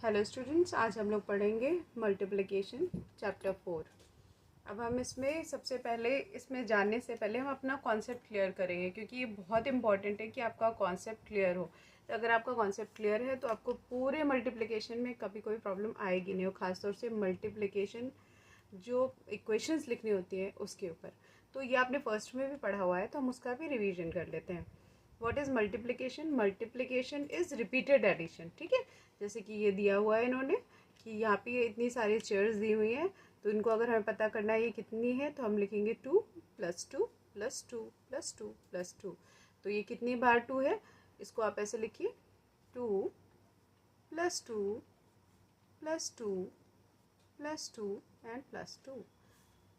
Hello students, आज हम लोग पढ़ेंगे मल्टीप्लिकेशन चैप्टर 4। अब हम इसमें सबसे पहले इसमें जानने से पहले हम अपना कॉन्सेप्ट क्लियर करेंगे, क्योंकि ये बहुत इंपॉर्टेंट है कि आपका कॉन्सेप्ट क्लियर हो। तो अगर आपका कॉन्सेप्ट क्लियर है तो आपको पूरे मल्टीप्लिकेशन में कभी कोई प्रॉब्लम आएगी नहीं, और ख़ासतौर से मल्टीप्लिकेशन जो इक्वेशंस लिखनी होती है उसके ऊपर। तो ये आपने फर्स्ट में भी पढ़ा हुआ है, तो हम उसका भी रिवीजन कर लेते हैं। What is multiplication? Multiplication is repeated addition. ठीक है, जैसे कि ये दिया हुआ है इन्होंने कि यहाँ पे इतनी सारी चेयर्स दी हुई हैं, तो इनको अगर हमें पता करना है ये कितनी है, तो हम लिखेंगे 2 + 2 + 2 + 2 + 2। तो ये कितनी बार 2 है, इसको आप ऐसे लिखिए 2 + 2 + 2 + 2 and +2।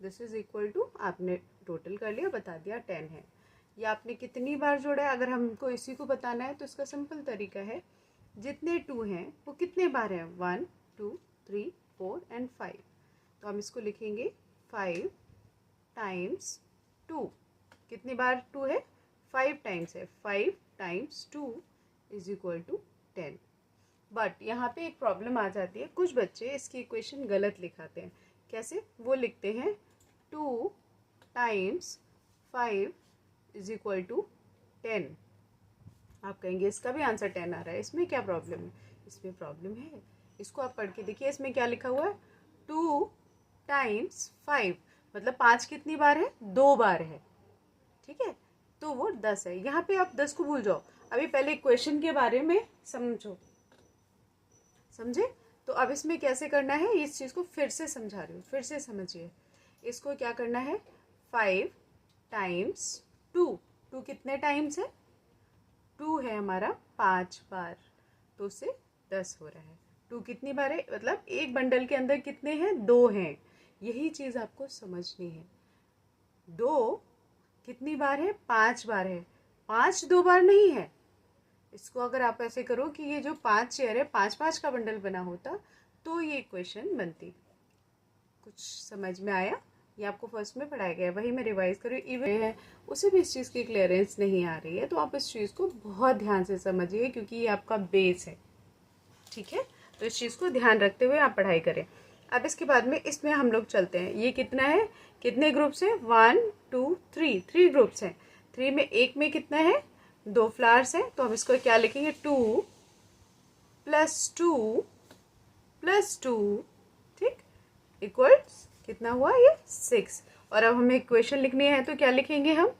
This is equal to, आपने टोटल कर लिया, बता दिया 10 है। ये आपने कितनी बार जोड़ा है, अगर हमको इसी को बताना है तो इसका सिंपल तरीका है, जितने 2 हैं वो कितने बार हैं, 1 2 3 4 एंड 5। तो हम इसको लिखेंगे 5 टाइम्स 2। कितनी बार 2 है, 5 टाइम्स है। 5 times 2 is equal to 10। But यहाँ पे एक प्रॉब्लम आ जाती है, कुछ बच्चे इसकी इक्वेशन गलत लिखाते हैं। कैसे? वो लिखते हैं 2 टाइम्स 5 इज इक्वल टू 10। आप कहेंगे इसका भी आंसर 10 आ रहा है, इसमें क्या प्रॉब्लम है? इसमें प्रॉब्लम है। इसको आप पढ़ के देखिए, इसमें क्या लिखा हुआ है, 2 टाइम्स 5, मतलब 5 कितनी बार है, 2 बार है। ठीक है, तो वो 10 है। यहाँ पे आप 10 को भूल जाओ, अभी पहले इक्वेशन के बारे में समझो, समझे? तो अब इसमें कैसे करना है, इस चीज़ को फिर से समझा रही हूँ, फिर से समझिए। इसको क्या करना है, 5 टाइम्स 2। 2 कितने टाइम्स है, 2 है हमारा 5 बार, तो उससे 10 हो रहा है। 2 कितनी बार है, मतलब एक बंडल के अंदर कितने हैं, 2 हैं। यही चीज़ आपको समझनी है। 2 कितनी बार है, 5 बार है। 5 2 बार नहीं है। इसको अगर आप ऐसे करो कि ये जो 5 चेयर है, 5 5 का बंडल बना होता, तो ये इक्वेशन बनती। कुछ समझ में आया? ये आपको फर्स्ट में पढ़ाया गया है, वही मैं रिवाइज करूँ। इवन है उसे भी इस चीज़ की क्लियरेंस नहीं आ रही है, तो आप इस चीज़ को बहुत ध्यान से समझिए, क्योंकि ये आपका बेस है। ठीक है, तो इस चीज़ को ध्यान रखते हुए आप पढ़ाई करें। अब इसके बाद में इसमें हम लोग चलते हैं। ये कितना है, कितने ग्रुप्स हैं, 1 2 3, 3 ग्रुप्स हैं। 3 में एक में कितना है, 2 फ्लावर्स हैं, तो हम इसको क्या लिखेंगे, 2 + 2 + 2, ठीक, इक्वल्स कितना हुआ, ये 6। और अब हमें इक्वेशन लिखनी है, तो क्या लिखेंगे हम,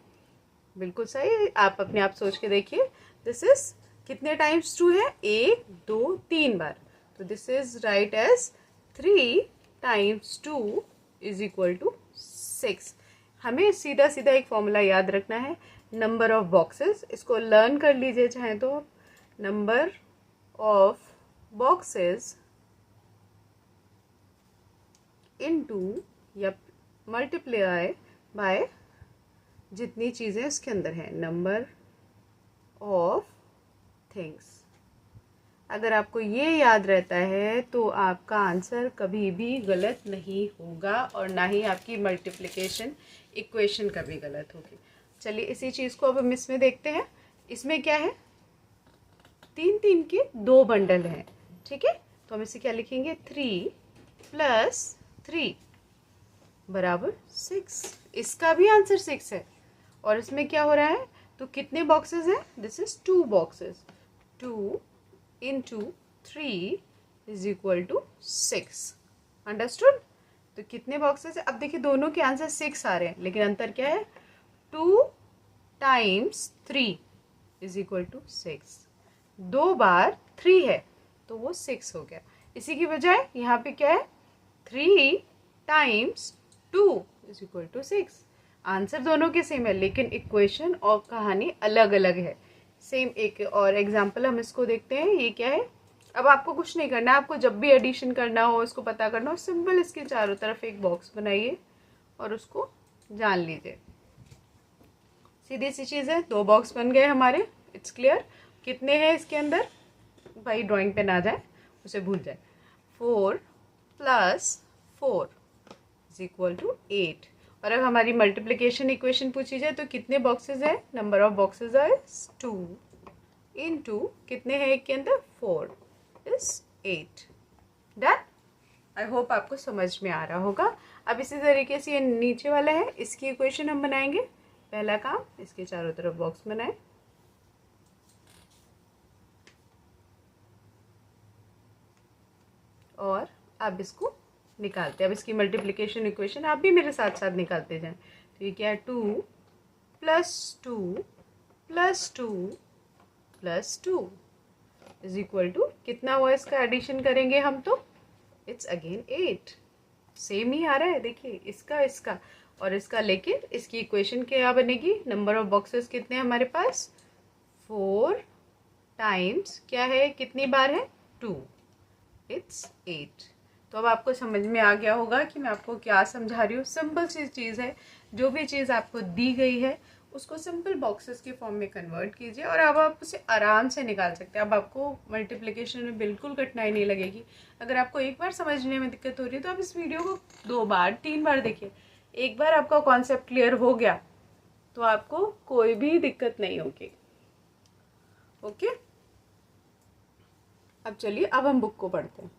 बिल्कुल सही, आप अपने आप सोच के देखिए। दिस इज कितने टाइम्स 2 है, 1 2 3 बार, तो this is right as 3 times 2 is equal to 6। हमें सीधा सीधा एक फॉर्मूला याद रखना है, नंबर ऑफ बॉक्सेस। इसको लर्न कर लीजिए चाहे तो। नंबर ऑफ बॉक्सेस इनटू या मल्टीप्लाई बाय जितनी चीज़ें इसके अंदर हैं, नंबर ऑफ थिंग्स। अगर आपको ये याद रहता है तो आपका आंसर कभी भी गलत नहीं होगा, और ना ही आपकी मल्टीप्लिकेशन इक्वेशन कभी गलत होगी। चलिए इसी चीज़ को अब हम इसमें देखते हैं। इसमें क्या है, 3 3 के 2 बंडल हैं। ठीक है, तो हम इसे क्या लिखेंगे, 3 + 3 बराबर 6। इसका भी आंसर 6 है। और इसमें क्या हो रहा है, तो कितने बॉक्सेस हैं, this is 2 boxes. 2 × 3 is equal to 6। Understood? तो कितने बॉक्सेस है, अब देखिए दोनों के आंसर 6 आ रहे हैं, लेकिन अंतर क्या है, 2 टाइम्स 3 इज इक्वल टू 6। 2 बार 3 है, तो वो 6 हो गया। इसी की बजाय यहाँ पे क्या है, 3 times 2 is equal to 6। Answer दोनों के सेम है, लेकिन इक्वेशन और कहानी अलग अलग है। सेम एक और एग्जांपल हम इसको देखते हैं। ये क्या है, अब आपको कुछ नहीं करना है, आपको जब भी एडिशन करना हो, इसको पता करना हो, सिंपल इसके चारों तरफ एक बॉक्स बनाइए और उसको जान लीजिए। सीधी सी चीज़ है, 2 बॉक्स बन गए हमारे। It's clear? कितने हैं इसके अंदर, भाई ड्राइंग पे ना जाए, उसे भूल जाए। 4 + 4 इज इक्वल टू 8। और अब हमारी मल्टीप्लिकेशन इक्वेशन पूछी जाए तो कितने बॉक्सेस है, नंबर ऑफ बॉक्सेस है 2 × कितने हैं एक के अंदर, 4 इज 8। आई होप आपको समझ में आ रहा होगा। अब इसी तरीके से ये नीचे वाला है, इसकी इक्वेशन हम बनाएंगे। पहला काम, इसके चारों तरफ बॉक्स बनाएं और अब इसको निकालते हैं। अब इसकी मल्टीप्लिकेशन इक्वेशन आप भी मेरे साथ साथ निकालते जाएं। तो ये क्या है, 2 + 2 + 2 + 2 इज इक्वल टू कितना हुआ, इसका एडिशन करेंगे हम तो इट्स अगेन 8। सेम ही आ रहा है, देखिए इसका इसका और इसका, लेकिन इसकी इक्वेशन क्या बनेगी, नंबर ऑफ बॉक्सेस कितने हैं हमारे पास, 4 टाइम्स क्या है, कितनी बार है, 2, इट्स 8। तो अब आपको समझ में आ गया होगा कि मैं आपको क्या समझा रही हूँ। सिंपल सी चीज़ है, जो भी चीज़ आपको दी गई है उसको सिंपल बॉक्सेस के फॉर्म में कन्वर्ट कीजिए और अब आप उसे आराम से निकाल सकते हैं। अब आपको मल्टीप्लिकेशन में बिल्कुल कठिनाई नहीं लगेगी। अगर आपको एक बार समझने में दिक्कत हो रही है तो आप इस वीडियो को 2 बार 3 बार देखिए। एक बार आपका कॉन्सेप्ट क्लियर हो गया तो आपको कोई भी दिक्कत नहीं होगी। ओके, अब चलिए अब हम बुक को पढ़ते हैं।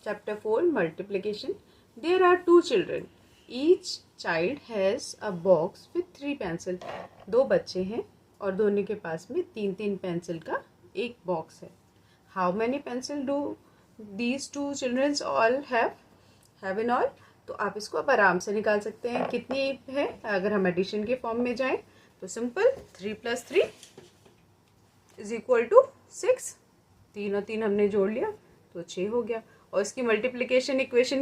Chapter 4 Multiplication. There are 2 children. Each child has a box with 3 pencils. 2 बच्चे हैं और दोनों के पास में 3-3 पेंसिल का एक बॉक्स है। How many pencil do these 2 children all have? Have in all? तो आप इसको अब आराम से निकाल सकते हैं कितनी है। अगर हम एडिशन के फॉर्म में जाएं तो सिंपल 3 + 3 इज इक्वल टू 6। 3 और 3 हमने जोड़ लिया तो 6 हो गया। और इसकी मल्टीप्लिकेशन इक्वेशन